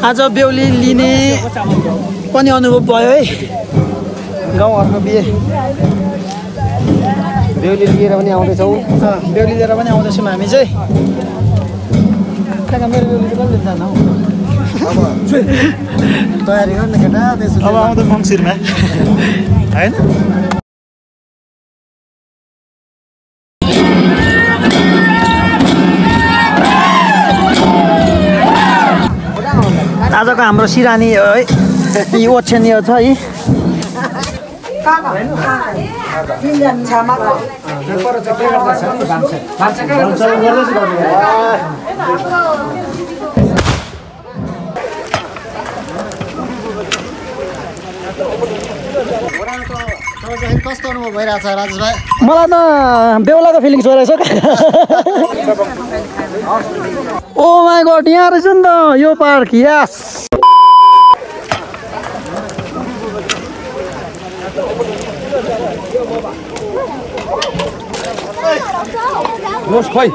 आज बेहुली लिने पनि अनुभव भयो है गाउँघरको बिहे बेहुली लिएर पनि आउँदैछौँ बेहुली लिएर पनि आउँदैछौँ हामी चाहिँ मेरो बेहुली चाहिँ कहिले जानु अब तयारी गर्ने केटा त्यसो अब आउँदा मङ्सिरमा हैन आजको हाम्रो सिरानी है यी ओछ्यानी छ है कस्तो अनुभव भइरहेछ राजेश भाइ मलाई त बेहुलाको फिलिङ्स भइरहेछ ओ माई गॉड यहाँ रहेछ नि त यो पार्क यस मोस खोइ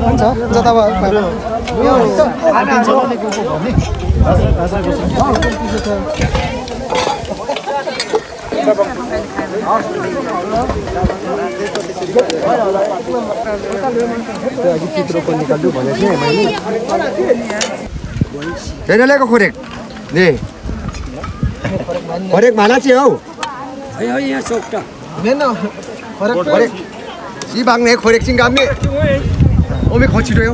हुन्छ जता ल्याएको खोरेक दे खोरेक माला चाहिँ हौ यहाँ चौकटा खोरेक सी बाङ्ने खोरेक सिङ गाम्ने ओमे खचिरह्यो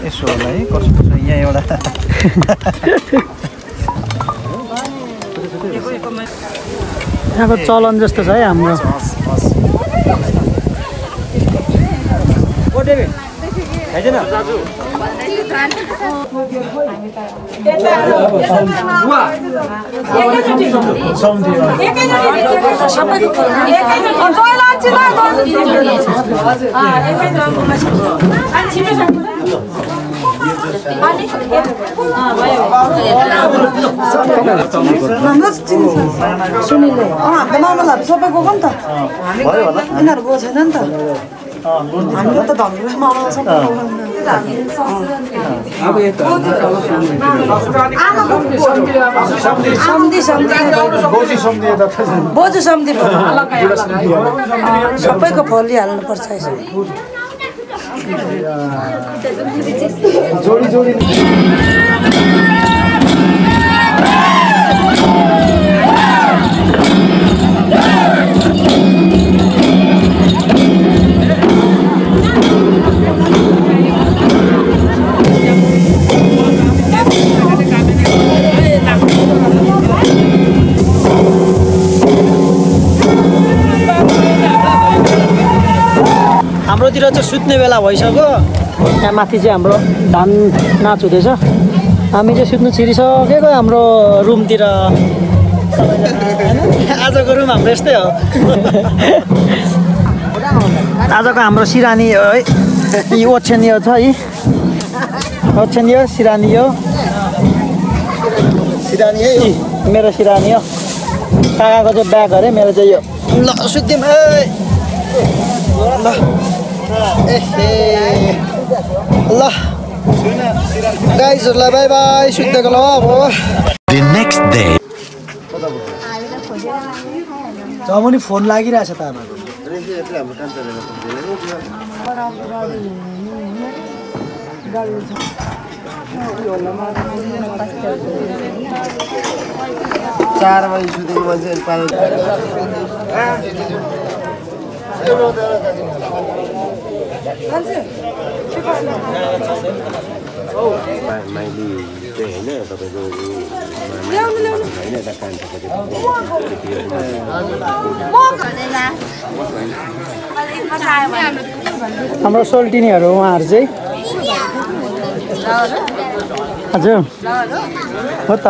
यसो होला है कसो यहाँ एउटा यहाँको चलन जस्तो छ है हाम्रो सुनिले हाम्रो मामलाहरू सबै गएको नि त यिनीहरू गएको छैन नि त हाम्रो त धम्रो मामला सबै बोजू सम्धि सबैको फलिहाल्नुपर्छ हाम्रोतिर चाहिँ सुत्ने बेला भइसक्यो यहाँ माथि चाहिँ हाम्रो धान नाच हुँदैछ हामी चाहिँ सुत्नु छिरिसकेको हाम्रो रुमतिर आजको रुम हाम्रो यस्तै हो आजको हाम्रो सिरानी है यी ओछ्यानी छ है ओछ्यानी हो सिरानी हो सिरानी है मेरो सिरानी हो काकाको चाहिँ ब्याग अरे मेरो चाहिँ यो ल सुत्दिउँ है ल ल गाइजहरूलाई बाई बाई सुत्देको ल अब जमुनी फोन लागिरहेछ त आमाको चार बजी सुतेको मान्छे माइली चाहिँ होइन तपाईँको हाम्रो सोल्टिनीहरू उहाँहरू चाहिँ हजुर हो त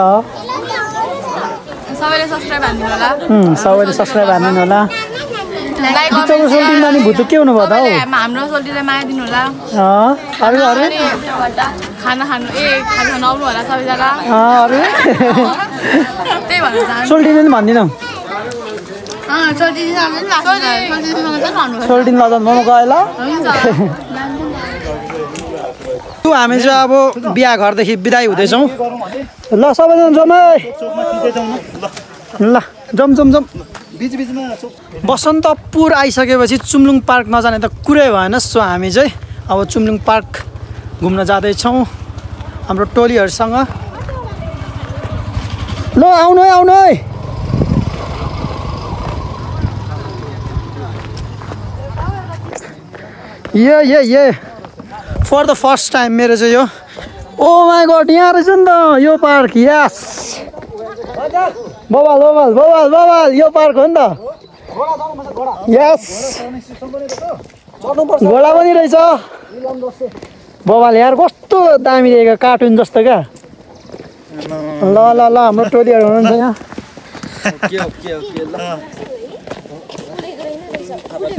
सबैले सब्स्क्राइब हान्दिनु होला सबैले सब्स्क्राइब हान्दिनु होला किचनको सोल्टी नानी भुतु के हुनु भयो त हौ हाम्रो सोल्टीलाई माया दिनु होला अरू अरू खाना खानु खाना आउनु होला सबैजना अरू त्यही भन्न चाहन्छु सोल्टी पनि भन्दिनौ सोल्टीसँग चाहिँ भन्नु सोल्टी नजानु म गएँ ल हामी चाहिँ अब बिहा घरदेखि बिदाई हुँदैछौँ ल सबैजना जाउँ है ल जाउँ जाउँ जाउँ बसन्तपुर आइसकेपछि चुम्लुङ पार्क नजाने त कुरै भएन सो हामी चाहिँ अब चुम्लुङ पार्क घुम्न जाँदैछौँ हाम्रो टोलीहरूसँग ल आउनु है आउनु है ये फर द फर्स्ट टाइम मेरो चाहिँ यो ओ माई गॉड यहाँ रहेछ नि त यो पार्क यस बबाल बबाल बबाल बबाल यो पार्क हो नि त यस घोडा पनि रहेछ बबाल यार कस्तो दामी देखेको कार्टुन जस्तो क्या ल ल ल हाम्रो टोलीहरू हुनुहुन्छ यहाँ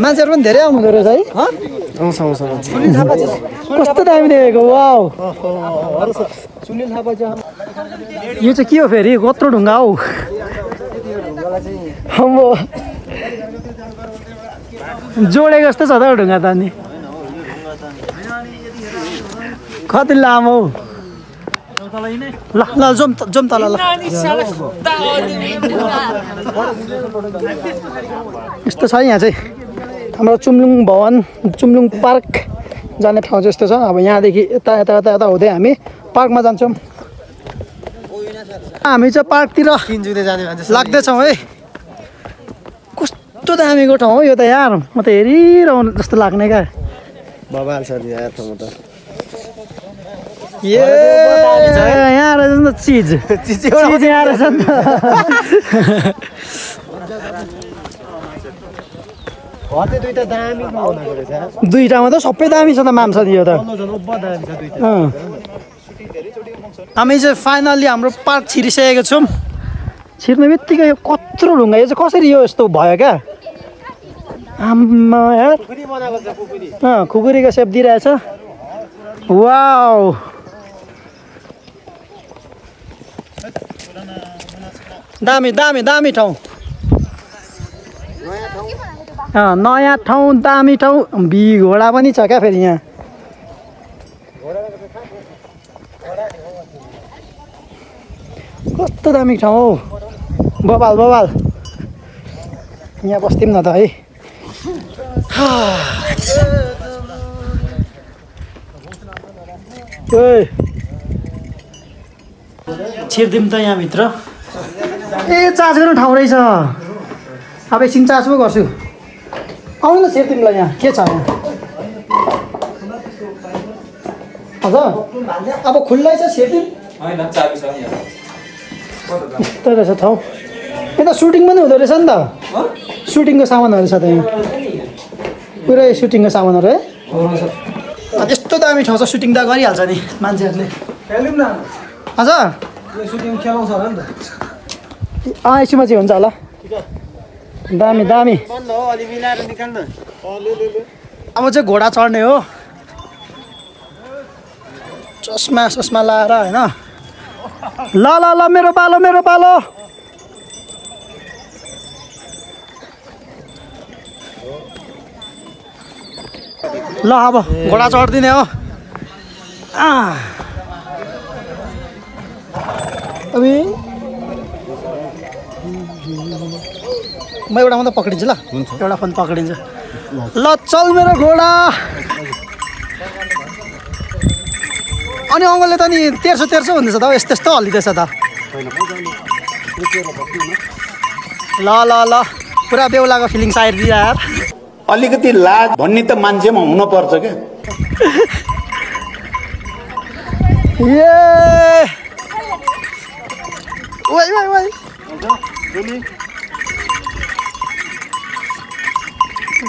मान्छेहरू पनि धेरै आउनुहुँदो रहेछ है कस्तो दामी देखेको वाउ यो चाहिँ के हो फेरि कत्रो ढुङ्गा हौ जोडेको जस्तो छ त ढुङ्गा त अनि कति लामो हौ ल ल जाउँ जाउँ तल ल यस्तो छ यहाँ चाहिँ हाम्रो चुम्लुङ भवन चुम्लुङ पार्क जाने ठाउँ चाहिँ यस्तो छ अब यहाँदेखि यता यता यता यता हुँदै हामी पार्कमा जान्छौँ हामी चाहिँ पार्कतिर लाग्दैछौँ है कस्तो दामीको ठाउँ हो यो त यार म त हेरिरहनु जस्तो लाग्ने क्या बबाल छ नि यार म त यहाँ रहेछ नि त चिज यहाँ रहेछ नि त दुईटामा त सबै दामी छ त माम्सा दियो त हामी चाहिँ फाइनल्ली हाम्रो पार्क छिरिसकेको छौँ छिर्ने बित्तिकै यो कत्रो ढुङ्गा यो चाहिँ कसरी यो यस्तो भयो क्या आम्मा यार खुकुरीको सेप दिइरहेछ वाउ दामी दामी दामी ठाउँ नयाँ ठाउँ दामी ठाउँ घोडा पनि छ क्या फेरि यहाँ कस्तो दामी ठाउँ हौ बबाल बबाल यहाँ बस्दिउँ न त है छिर्दिउँ त यहाँभित्र ए चार्ज गर्नु ठाउँ रहेछ अब एकछिन चार्ज पो गर्छु आउनु न छिर्दिउँलाई यहाँ के छ यहाँ हजुर अब खुल्लै छ छिर्दिउँ यस्तो रहेछ ठाउँ यता सुटिङ पनि हुँदो रहेछ नि त सुटिङको सामानहरू छ त यहाँ पुरै सुटिङको सामानहरू है यस्तो दामी ठाउँ छ सुटिङ त गरिहाल्छ नि मान्छेहरूले हजुर सुटिङ खेलाउँछ होला नि त यसमा चाहिँ हुन्छ होला दामी दामी अब चाहिँ घोडा चढ्ने हो चस्मा सस्मा लाएर होइन ल ल ल मेरो पालो मेरो पालो ल अब घोडा चढिदिने हो अबे म एउटा मात्रै पक्रिन्छु ल एउटा फोन पक्रिन्छु ल चल मेरो घोडा अनि अङ्गलले त नि तेर्सो तेर्सो हुँदैछ त यस्तो यस्तो हल्लिँदैछ त ल ल ल पुरा बेहुलाको फिलिङ्स आइदियो यार अलिकति लाज भन्ने त मान्छेमा हुनुपर्छ क्या ये ओइ ओइ ओइ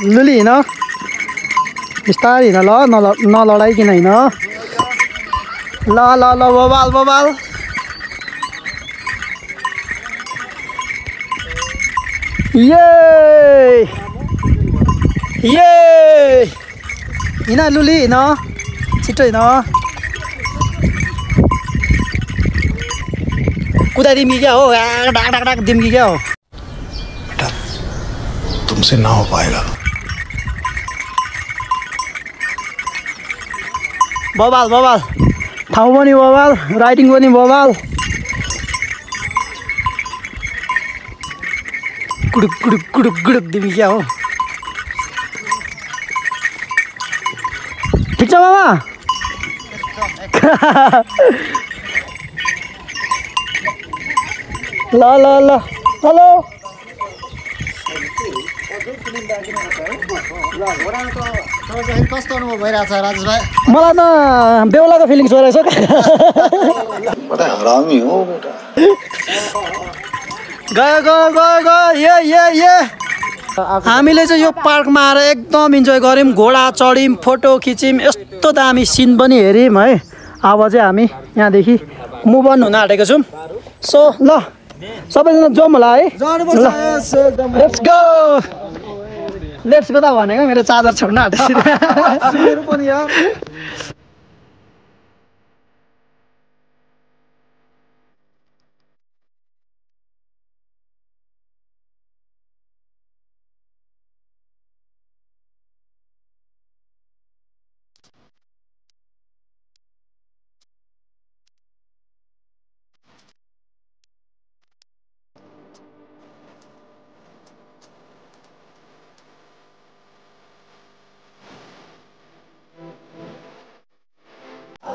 लुली हिँड बिस्तारै हिँड ल नलडाइकन हिँड ल ल ल बबाल बबाल ये हिँड लुली हिँड छिटो हिँड कुदाइदिउँ कि क्या हो डाक डाक डाक दिउँ कि क्या हो तुमसे ना हो पाएगा बबाल बबाल ठाउँ पनि बबाल राइडिङ पनि बबाल कुडुक कुडुक कुडुक कुडुक दिउँ क्या हो ठिक छ मामा ल ल ल हेलो कस्तो अनुभव भइरहेछ राजेश भाइ मलाई त बेहुलाको फिलिङ्स भइरहेछ बड़ा हरामी हो बेटा गयो गयो गयो गयो ये हामीले चाहिँ यो पार्कमा आएर एकदम इन्जोय गऱ्यौँ घोडा चढ्यौँ फोटो खिच्यौँ यस्तो दामी सिन पनि हेऱ्यौँ है अब चाहिँ हामी यहाँदेखि मुभ अन हुन आँटेको छौँ सो ल सबैजना जाउँ होला है लेट्स गो त भनेको मेरो चार्जर छोड्न आँटेको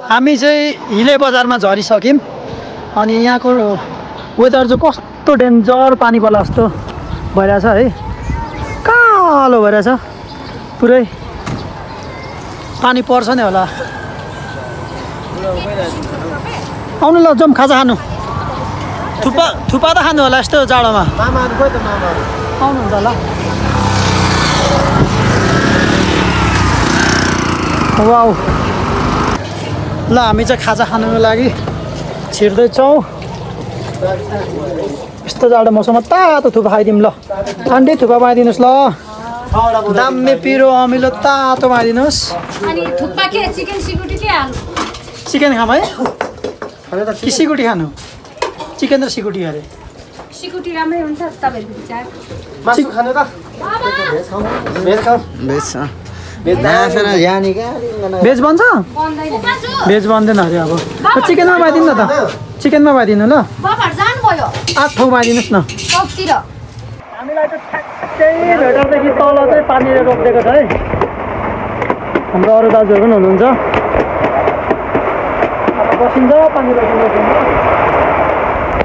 हामी चाहिँ हिले बजारमा झरिसक्यौँ अनि यहाँको वेदर चाहिँ कस्तो डेन्जर पानी पर्ला जस्तो भइरहेछ है कालो भइरहेछ पुरै पानी पर्छ नि होला आउनु ल जाउँ खाजा खानु थुपा त खानु होला यस्तो जाडोमा आउनुहुन्छ ल वाउ ल हामी चाहिँ खाजा खानुको लागि छिर्दैछौँ यस्तो जाडो मौसममा तातो थुपा खाइदिउँ ल ठन्डै थुपा बनाइदिनुहोस् ल दामी पिरो अमिलो तातो बनाइदिनुहोस् अनि थुक्पा के चिकन सिकुटी के हाल्नु चिकन खाम है कि सिकुटी खानु चिकन र सिकुटी अरे सिकुटी राम्रै हुन्छ तपाईँहरूको विचार मासु खानु त भेज खाऊ भेज भेज बन्छ बन्दैन भेज बन्दैन अरे अब चिकनमा बनाइदिनु न त चिकनमा बनाइदिनु ल बाबाहरू जानुभयो 8 ठाउँ बनाइदिनुहोस् न सबतिर हामीलाई चाहिँ ठ्याक्कै भेटरदेखि तल चाहिँ पानीले रोकिदिएको छ है हाम्रो अरू दाजुहरू पनि हुनुहुन्छ अब बसिन्छ पानी रोकिन्छ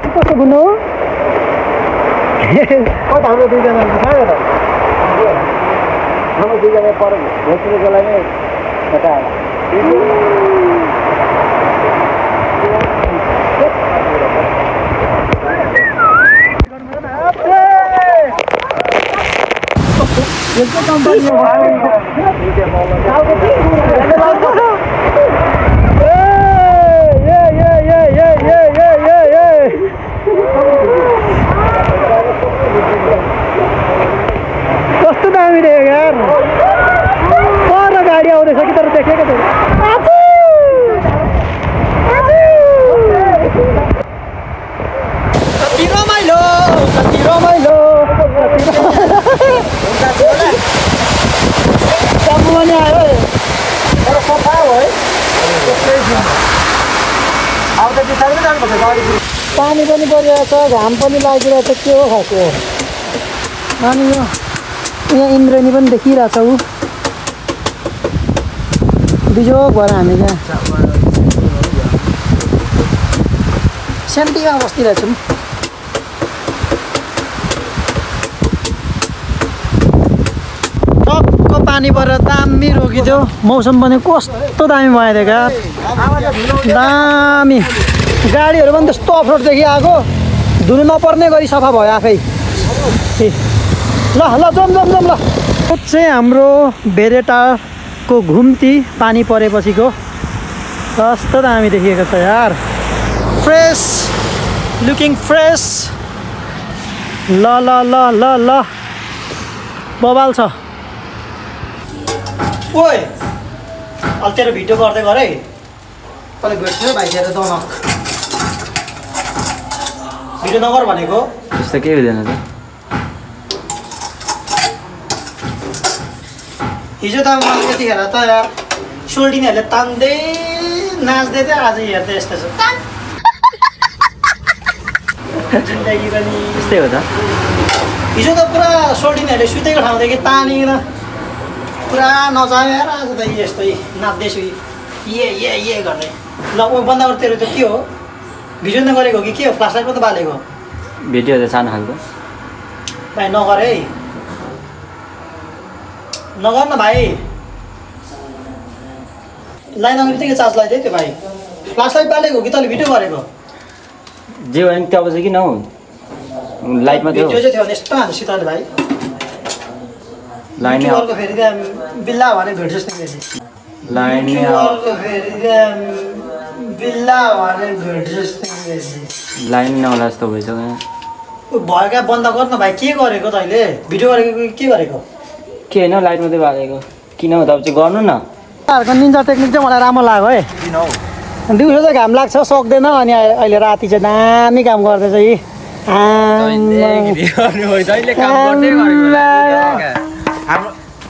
कस्तो गुन्नु हो कता हाम्रो दुईजना छ त हाम्रो दुईजना पर भेट्नुको लागि कता यसको कम्पनी हो कस्तो दामी देखेको यार पर गाडी आउँदैछ कि तर देखेको छैन कति रमाइलो कति रमाइलो चाबु पनि आयो तर सफा हो है अब त बिस्तारै जानुपर्छ गाडी पानी पनि परिरहेको छ घाम पनि लागिरहेको छ के हो खासो अनि यो यहाँ इन्द्रेणी पनि देखिरहेछ ऊ बिजोग भएर हामी यहाँ शान्तिमा बसिरहेछौँ टक्क पानी परेर दामी रोकिदियो मौसम पनि कस्तो दामी भइदिएको दामी गाडीहरू पनि त्यस्तो अफरोडदेखि आएको धुनु नपर्ने गरी सफा भयो आफै ल ल जाउँ जाउँ जाउँ ल चाहिँ हाम्रो बेरेटाको घुम्ती पानी परेपछिको कस्तो दामी देखिएको छ यार फ्रेस लुकिङ फ्रेस ल ल ल ल ल बबाल छ ओए अहिले तेरो भिडियो गर्दै गर है तँलाई भेट्छु भाइ तेरो दनक भिडियो नगर भनेको त्यस्तो केही हुँदैन त हिजो त मलाई त्यतिखेर त यार सोल्टिनीहरूले तान्दै नाच्दै थियो आज हेर्दै यस्तो छ जिन्दगी पनि त्यस्तै हो त हिजो त पुरा सोल्टिनीहरूले सुतेको ठाउँदेखि तानिकन पुरा नचायो यार आज त यस्तै नाच्दैछु ये गर्ने ल ऊ बन्द गर तेरो त के हो भिडियो न गरेको कि के हो फ्लासलाइट पो त बालेको भिडियो त सानो खालको भाइ नगर है नगर न भाइ लाइन आउने बित्तिकै चार्ज लगाइदियो त्यो भाइ फ्लासलाइट बालेको कि तैँले भिडियो गरेको जे भयो नि त्यो चाहिँ किन हौ लाइटमा थियो भिडियो चाहिँ थियो भने यस्तो हान्छु तैँले भाइ लाइन युट्युबरको फेरि त्यहाँ बिल्ला भने भेट जस्तो फेरि लाइन युट्युबरको फेरि त्यहाँ बिल्ला भने भेट जस्तो फेरि लाइन नहोला जस्तो भइसक्यो भयो क्या बन्द गर न भाइ के गरेको तैँले भिडियो गरेको कि के गरेको के होइन लाइट मात्रै बालेको किन हो तपाईँ चाहिँ गर्नु न तपाईँहरूको निन्जा टेक्निक चाहिँ मलाई राम्रो लाग्यो है किन हौ दिउँसो चाहिँ घाम लाग्छ सक्दैन अनि अहिले राति चाहिँ दामी काम गर्दैछ यी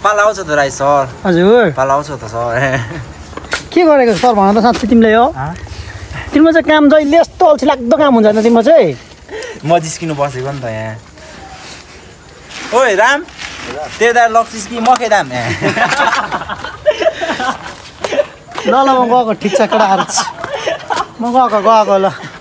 पाला आउँछ त राई सर हजुर पाला आउँछ त सर के गरेको सर भन त साँच्चै तिमीले हो तिम्रो चाहिँ काम जहिले यस्तो अल्छी लाग्दो काम हुन्छ होइन तिम्रो चाहिँ म जिस्किनु बसेको नि त यहाँ ओइ राम तेरो दार लक्सिस कि मकै दाम ल म गएको ठिक छ केटाहरू म गएको ल